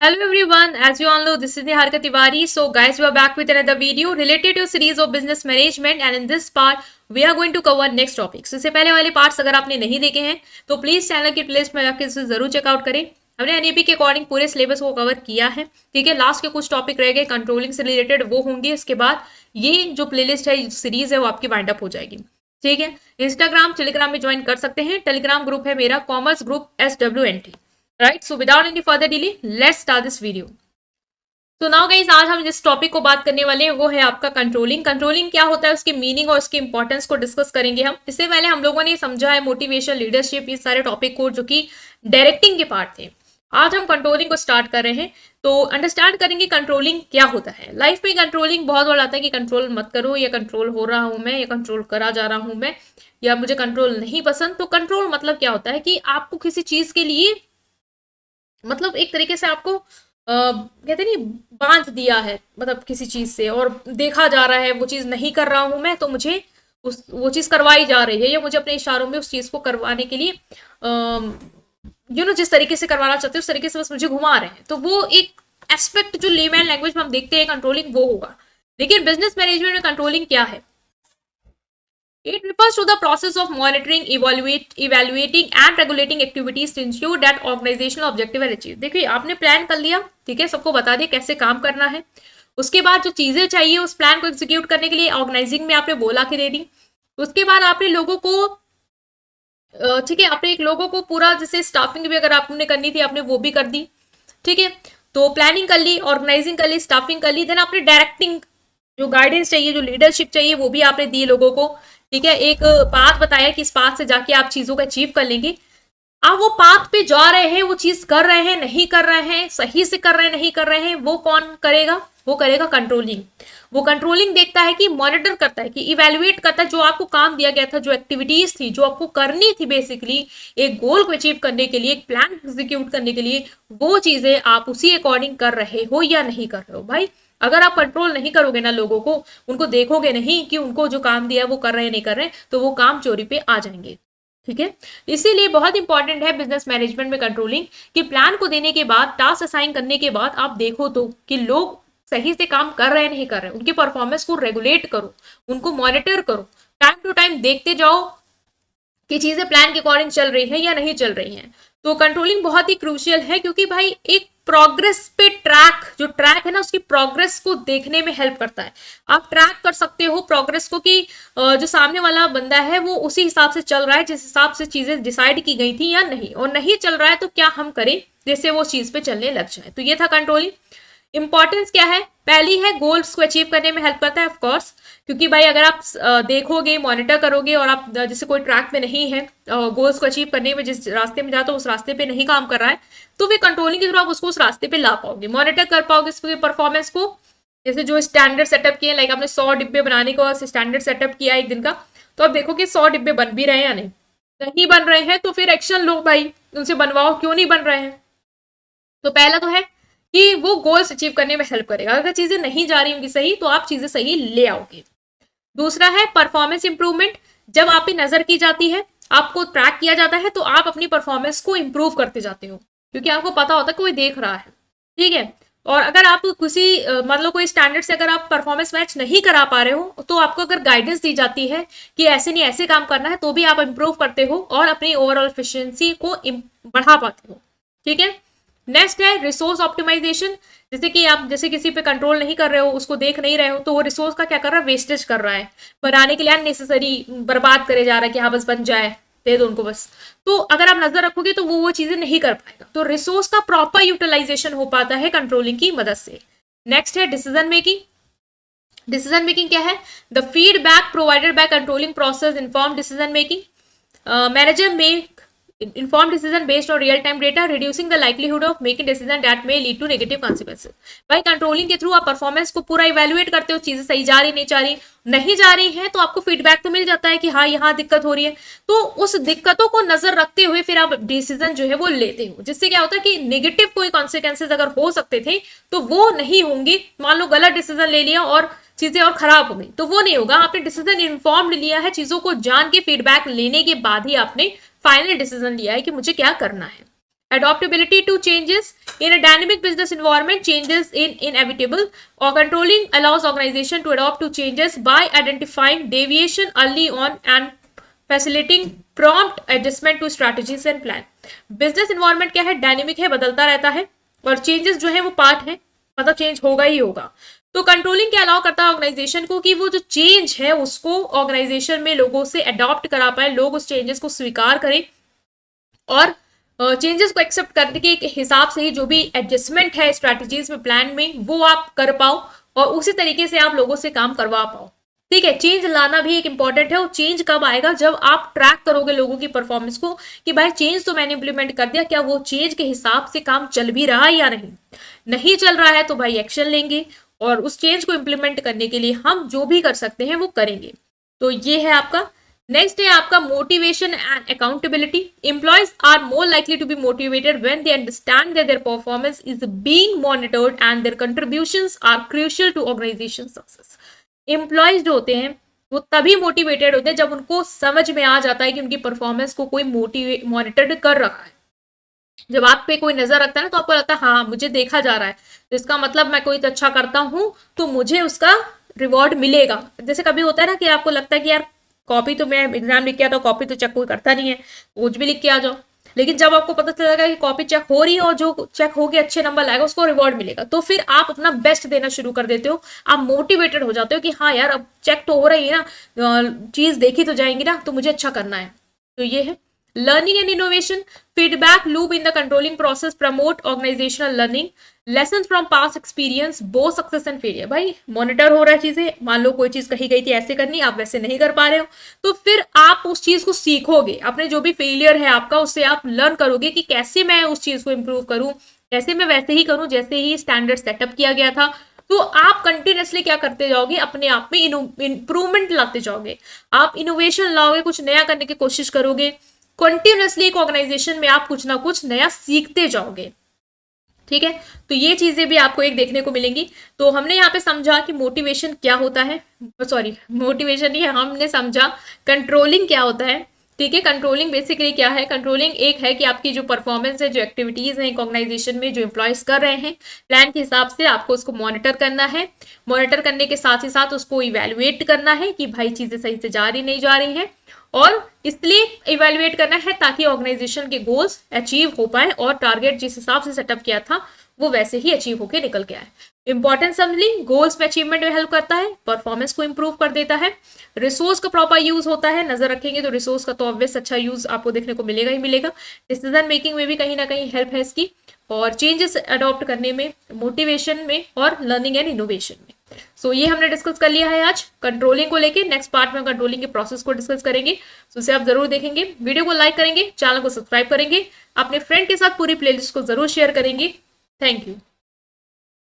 Hello everyone, as you all know, this is Niharika Tiwari. So guys, we are back with another video related to a series of business management and in this part, we are going to cover next topics. इससे पहले वाले parts अगर आपने नहीं देखे हैं तो please channel की प्लेलिस्ट में जाकर इसे जरूर चेकआउट करें। हमने एनईपी के अकॉर्डिंग पूरे सिलेबस को कवर किया है, ठीक है। लास्ट के कुछ टॉपिक रह गए कंट्रोलिंग से रिलेटेड, वो होंगे। इसके बाद ये जो प्लेलिस्ट है, सीरीज है, वो आपकी वाइंड अप हो जाएगी, ठीक है। इंस्टाग्राम टेलीग्राम में ज्वाइन कर सकते हैं। टेलीग्राम ग्रुप है मेरा commerce group SWNT, right. So without any further delay let's start this video. तो नाउ गाइस, आज हम जिस टॉपिक को बात करने वाले हैं वो है आपका कंट्रोलिंग। कंट्रोलिंग क्या होता है, उसकी मीनिंग और उसकी इंपॉर्टेंस को डिस्कस करेंगे हम। इससे पहले हम लोगों ने समझा है मोटिवेशन, लीडरशिप, ये सारे टॉपिक को जो कि डायरेक्टिंग के पार्ट थे। आज हम कंट्रोलिंग को स्टार्ट कर रहे हैं, तो अंडरस्टैंड करेंगे कंट्रोलिंग क्या होता है। लाइफ में कंट्रोलिंग बहुत बार आता है कि कंट्रोल मत करो, या कंट्रोल हो रहा हूं मैं, या कंट्रोल करा जा रहा हूं मैं, या मुझे कंट्रोल नहीं पसंद। तो कंट्रोल मतलब क्या होता है कि आपको किसी चीज के लिए, मतलब एक तरीके से आपको कहते नहीं, बांध दिया है, मतलब किसी चीज से, और देखा जा रहा है वो चीज नहीं कर रहा हूं मैं, तो मुझे वो चीज करवाई जा रही है, या मुझे अपने इशारों में उस चीज को करवाने के लिए जिस तरीके से करवाना चाहते हैं उस तरीके से बस मुझे घुमा रहे हैं। तो वो एक एस्पेक्ट जो लेमैन लैंग्वेज में हम देखते हैं कंट्रोलिंग, वो होगा। लेकिन बिजनेस मैनेजमेंट में कंट्रोलिंग क्या है? It refers to the process of monitoring, evaluating and regulating activities to ensure that organizational objective are achieved। देखिए, आपने प्लान कर लिया, ठीक है, सबको बता दिया कैसे काम करना है। उसके बाद जो चीजें चाहिए उस प्लान को एग्जीक्यूट करने के लिए ऑर्गेनाइजिंग में आपने बोला के दे दी। उसके बाद आपने लोगों को, ठीक है, आपने एक लोगों को पूरा, जैसे स्टाफिंग भी अगर आपने करनी थी आपने वो भी कर दी, ठीक है। तो प्लानिंग कर ली, ऑर्गेनाइजिंग कर ली, स्टाफिंग कर ली, देन आपने डायरेक्टिंग, जो गाइडेंस चाहिए, जो लीडरशिप चाहिए, वो भी आपने दी लोगों को, ठीक है। एक पाथ बताया कि इस पाथ से जाके आप चीजों को अचीव कर लेंगे। आप वो पाथ पे जा रहे हैं, वो चीज कर रहे हैं, नहीं कर रहे हैं, सही से कर रहे हैं, नहीं कर रहे हैं, वो कौन करेगा? वो करेगा कंट्रोलिंग। वो कंट्रोलिंग देखता है कि मॉनिटर करता है, कि इवेल्युएट करता है जो आपको काम दिया गया था, जो एक्टिविटीज थी, जो आपको करनी थी, बेसिकली एक गोल को अचीव करने के लिए, एक प्लान एग्जीक्यूट करने के लिए, वो चीजें आप उसी अकॉर्डिंग कर रहे हो या नहीं कर रहे हो। भाई, अगर आप कंट्रोल नहीं करोगे ना लोगों को, उनको देखोगे नहीं कि उनको जो काम दिया है वो कर रहे हैं नहीं कर रहे हैं, तो वो काम चोरी पे आ जाएंगे, ठीक है। इसीलिए बहुत इंपॉर्टेंट है बिजनेस मैनेजमेंट में कंट्रोलिंग, कि प्लान को देने के बाद, टास्क असाइन करने के बाद आप देखो तो कि लोग सही से काम कर रहे हैं नहीं कर रहे हैं, उनकी परफॉर्मेंस को रेगुलेट करो, उनको मॉनिटर करो, टाइम टू टाइम देखते जाओ कि चीजें प्लान के अकॉर्डिंग चल रही है या नहीं चल रही हैं। तो कंट्रोलिंग बहुत ही क्रूशियल है, क्योंकि भाई एक प्रोग्रेस पे ट्रैक, जो ट्रैक है ना, उसकी प्रोग्रेस को देखने में हेल्प करता है। आप ट्रैक कर सकते हो प्रोग्रेस को, कि जो सामने वाला बंदा है वो उसी हिसाब से चल रहा है जिस हिसाब से चीजें डिसाइड की गई थी या नहीं, और नहीं चल रहा है तो क्या हम करें जिससे वो चीज पे चलने लग जाए। तो ये था कंट्रोलिंग। इंपॉर्टेंस क्या है? पहली है, गोल्स को अचीव करने में हेल्प करता है, ऑफ कोर्स, क्योंकि भाई अगर आप देखोगे, मॉनिटर करोगे, और आप जैसे कोई ट्रैक पे नहीं है, गोल्स को अचीव करने में जिस रास्ते में जाते हो उस रास्ते पे नहीं काम कर रहा है, तो फिर कंट्रोलिंग के थ्रू आप उसको उस रास्ते पे ला पाओगे, मॉनिटर कर पाओगे इसकी परफॉर्मेंस को। जैसे जो स्टैंडर्ड सेटअप किए, लाइक आपने 100 डिब्बे बनाने का स्टैंडर्ड सेटअप किया एक दिन का, तो आप देखो कि 100 डिब्बे बन भी रहे हैं या नहीं। नहीं बन रहे हैं तो फिर एक्शन लो भाई, उनसे बनवाओ, क्यों नहीं बन रहे हैं। तो पहला तो है कि वो गोल्स अचीव करने में हेल्प करेगा। अगर चीजें नहीं जा रही होंगी सही, तो आप चीजें सही ले आओगे। दूसरा है परफॉर्मेंस इंप्रूवमेंट। जब आप पे नजर की जाती है, आपको ट्रैक किया जाता है, तो आप अपनी परफॉर्मेंस को इंप्रूव करते जाते हो, क्योंकि आपको पता होता है कोई देख रहा है, ठीक है। और अगर आप किसी मतलब कोई स्टैंडर्ड से अगर आप परफॉर्मेंस मैच नहीं करा पा रहे हो, तो आपको अगर गाइडेंस दी जाती है कि ऐसे नहीं ऐसे काम करना है, तो भी आप इंप्रूव करते हो और अपनी ओवरऑल एफिशिएंसी को बढ़ा पाते हो, ठीक है। नेक्स्ट है रिसोर्स ऑप्टिमाइजेशन। जैसे कि आप जैसे किसी पे कंट्रोल नहीं कर रहे हो, उसको देख नहीं रहे हो, तो वो रिसोर्स का क्या कर रहा है? वेस्टेज कर रहा है, बनाने के लिए अननेसेसरी बर्बाद करे जा रहा है कि हाँ बस बन जाए, दे दो उनको बस। तो अगर आप नजर रखोगे तो वो चीजें नहीं कर पाएगा। तो रिसोर्स का प्रॉपर यूटिलाइजेशन हो पाता है कंट्रोलिंग की मदद से। नेक्स्ट है डिसीजन मेकिंग। डिसीजन मेकिंग क्या है? The feedback provided by controlling process inform decision making. Manager make informed decision based on real time data, reducing the likelihood of making decision that may lead to negative consequences। भाई controlling के through आप performance को पूरा evaluate करते हो, चीजें सही जा रही नहीं जा रही है, तो आपको फीडबैक तो मिल जाता है कि हाँ यहाँ दिक्कत हो रही है। तो उस दिक्कतों को नजर रखते हुए फिर आप डिसीजन जो है वो लेते हो, जिससे क्या होता है कि नेगेटिव कोई कॉन्सिक्वेंसेज अगर हो सकते थे तो वो नहीं होंगे। मान लो गलत डिसीजन ले लिया और चीजें और खराब हो गई, तो वो नहीं होगा। आपने डिसीजन इन्फॉर्म्ड लिया है, चीजों को जान के फीडबैक लेने के बाद ही आपने फाइनल डिसीजन लिया है कि मुझे क्या करना है। adaptability to changes in a dynamic business environment, changes in inevitable, or controlling allows organization to adapt to changes by identifying deviation early on and facilitating prompt adjustment to strategies and plan. business environment क्या है, dynamic है, बदलता रहता है, और changes जो है वो पार्ट है, मतलब चेंज होगा ही होगा. तो कंट्रोलिंग क्या अलाउ करता है ऑर्गेनाइजेशन को कि वो जो चेंज है उसको ऑर्गेनाइजेशन में लोगों से अडॉप्ट करा पाए, लोग उस चेंजेस को स्वीकार करें और चेंजेस को एक्सेप्ट करने के हिसाब से ही जो भी एडजस्टमेंट है स्ट्रैटेजीज में, प्लान में, वो आप कर पाओ और उसी तरीके से आप लोगों से काम करवा पाओ. ठीक है, चेंज लाना भी एक इंपॉर्टेंट है. और चेंज कब आएगा, जब आप ट्रैक करोगे लोगों की परफॉर्मेंस को कि भाई चेंज तो मैंने इंप्लीमेंट कर दिया, क्या वो चेंज के हिसाब से काम चल भी रहा है या नहीं. नहीं चल रहा है तो भाई एक्शन लेंगे और उस चेंज को इंप्लीमेंट करने के लिए हम जो भी कर सकते हैं वो करेंगे. तो ये है आपका. नेक्स्ट है आपका motivation and accountability. Employees are more likely to be motivated when they understand that their performance is being monitored and their contributions are crucial to organization success. Employees जो होते हैं वो तभी मोटिवेटेड होते हैं जब उनको समझ में आ जाता है कि उनकी परफॉर्मेंस को कोई मॉनिटर कर रहा है. जब आप पे कोई नजर रखता है ना तो आपको लगता है हाँ मुझे देखा जा रहा है, तो इसका मतलब मैं कोई तो अच्छा करता हूँ तो मुझे उसका रिवॉर्ड मिलेगा. जैसे कभी होता है ना कि आपको लगता है कि यार कॉपी तो मैं एग्जाम लिख के आता हूँ, कॉपी तो चेक कोई करता नहीं है, कुछ भी लिख के आ जाओ. लेकिन जब आपको पता चलेगा कि कॉपी चेक हो रही है और जो चेक होके अच्छे नंबर लाएगा उसको रिवॉर्ड मिलेगा, तो फिर आप अपना बेस्ट देना शुरू कर देते हो. आप मोटिवेटेड हो जाते हो कि हाँ यार अब चेक तो हो रही है ना, चीज देखी तो जाएंगी ना, तो मुझे अच्छा करना है. तो ये है learning and innovation. Feedback loop in the controlling process promote organizational learning. Lesson from past experience both success and failure. भाई मॉनिटर हो रहा है चीजें, मान लो कोई चीज कही गई थी ऐसे करनी, आप वैसे नहीं कर पा रहे हो, तो फिर आप उस चीज को सीखोगे. अपने जो भी फेलियर है आपका उससे आप लर्न करोगे कि कैसे मैं उस चीज को इंप्रूव करूं, कैसे मैं वैसे ही करूं जैसे ही स्टैंडर्ड सेटअप किया गया था. तो आप कंटिन्यूसली क्या करते जाओगे, अपने आप में इंप्रूवमेंट लाते जाओगे, आप इनोवेशन लाओगे, कुछ नया करने की कोशिश करोगे. कंटिन्यूसली एक ऑर्गेनाइजेशन में आप कुछ ना कुछ नया सीखते जाओगे. ठीक है, तो ये चीजें भी आपको एक देखने को मिलेंगी. तो हमने यहाँ पे समझा कि मोटिवेशन क्या होता है, सॉरी मोटिवेशन ही है, हमने समझा कंट्रोलिंग क्या होता है. ठीक है, कंट्रोलिंग बेसिकली क्या है. कंट्रोलिंग एक है कि आपकी जो परफॉर्मेंस है, जो एक्टिविटीज है एक ऑर्गेनाइजेशन में जो एम्प्लॉयज कर रहे हैं प्लान के हिसाब से, आपको उसको मॉनिटर करना है. मॉनिटर करने के साथ ही साथ उसको इवेल्युएट करना है कि भाई चीजें सही से जा रही नहीं जा रही है, और इसलिए इवेल्युएट करना है ताकि ऑर्गेनाइजेशन के गोल्स अचीव हो पाए और टारगेट जिस हिसाब से सेटअप किया था वो वैसे ही अचीव होके निकल के आए. इंपॉर्टेंस समझ गोल्स में अचीवमेंट में हेल्प करता है, परफॉर्मेंस को इंप्रूव कर देता है. रिसोर्स का प्रॉपर यूज होता है, नजर रखेंगे तो रिसोर्स का तो ऑब्वियस अच्छा यूज आपको देखने को मिलेगा ही मिलेगा. डिसीजन मेकिंग में भी कहीं ना कहीं हेल्प है इसकी, और चेंजेस अडॉप्ट करने में, मोटिवेशन में, और लर्निंग एंड इनोवेशन में. सो ये हमने डिस्कस कर लिया है आज कंट्रोलिंग को लेके. नेक्स्ट पार्ट में कंट्रोलिंग के प्रोसेस को डिस्कस करेंगे, सो उसे आप जरूर देखेंगे. वीडियो को लाइक करेंगे, चैनल को सब्सक्राइब करेंगे, अपने फ्रेंड के साथ पूरी प्लेलिस्ट को जरूर शेयर करेंगे. Thank you.